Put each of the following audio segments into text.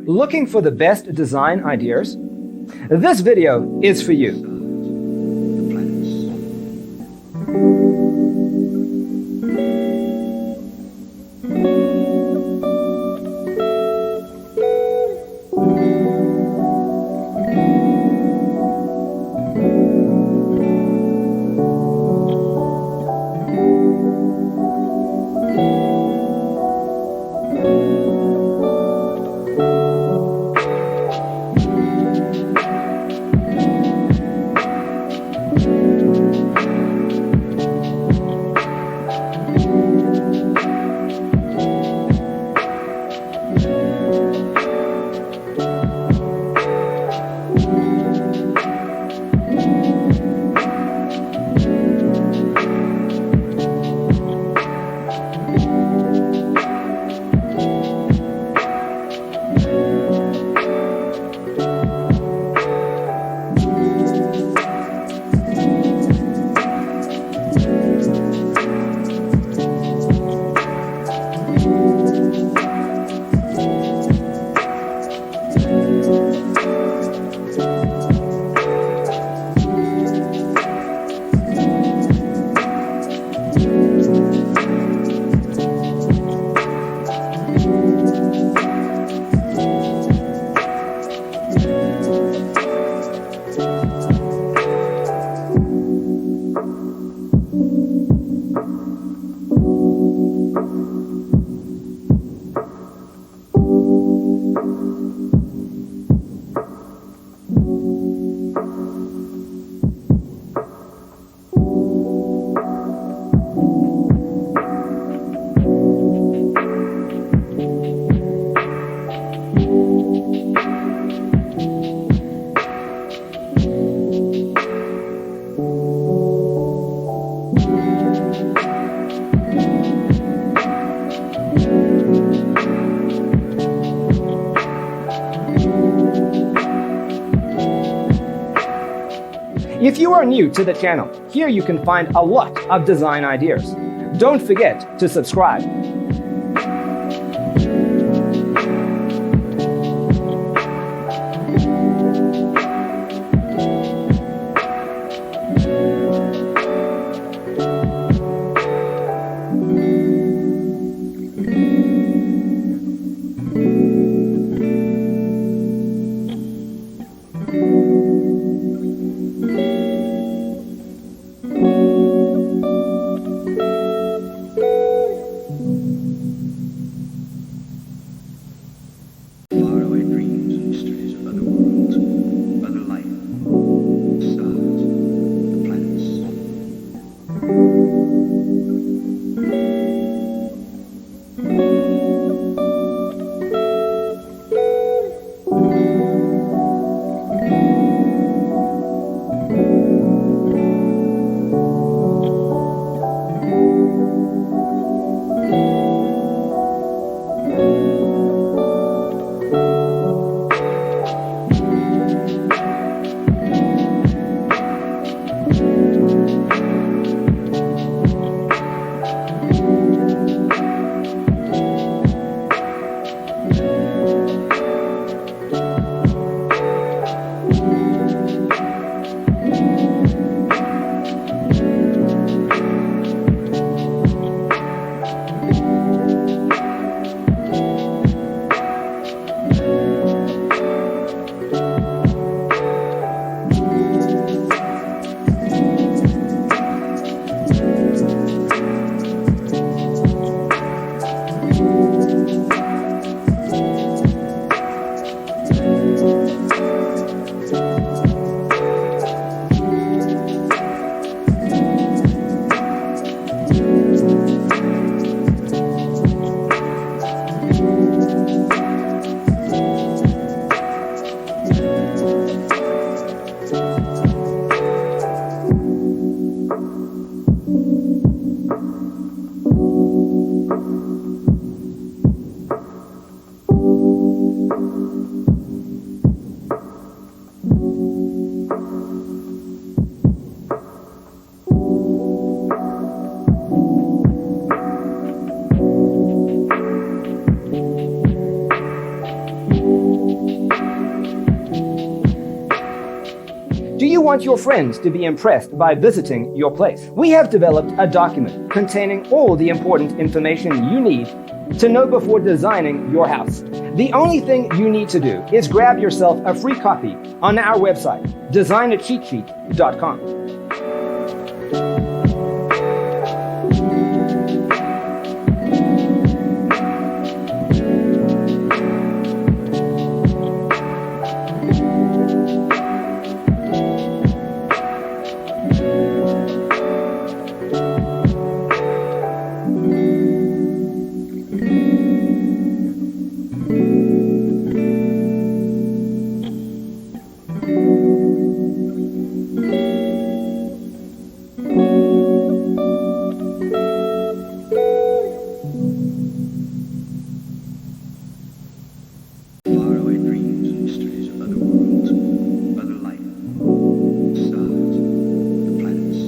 Looking for the best design ideas? This video is for you. If you are new to the channel, here you can find a lot of design ideas. Don't forget to subscribe. Do you want your friends to be impressed by visiting your place? We have developed a document containing all the important information you need to know before designing your house. The only thing you need to do is grab yourself a free copy on our website, designercheatsheet.com. Faraway dreams and mysteries of other worlds, other life, stars, the planets.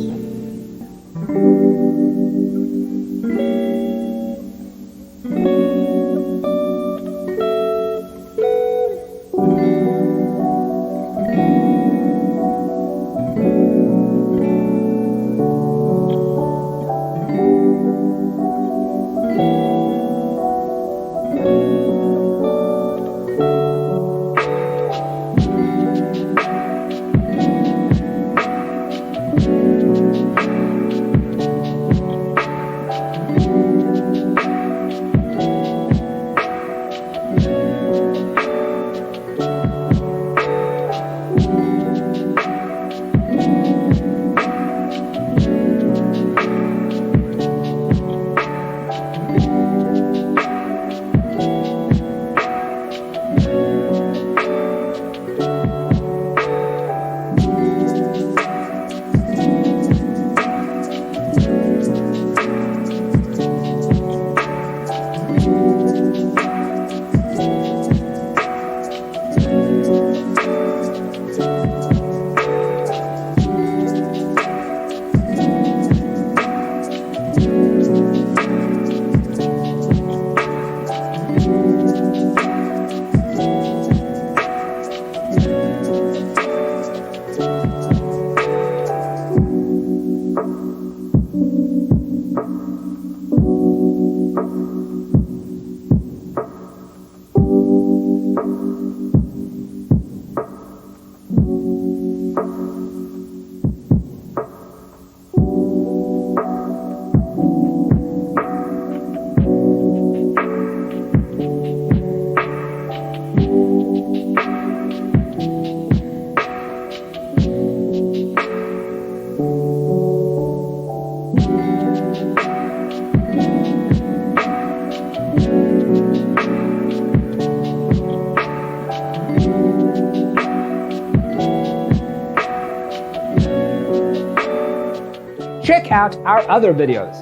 Check out our other videos.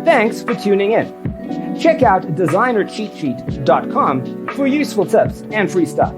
Thanks for tuning in. Check out designercheatsheet.com for useful tips and free stuff.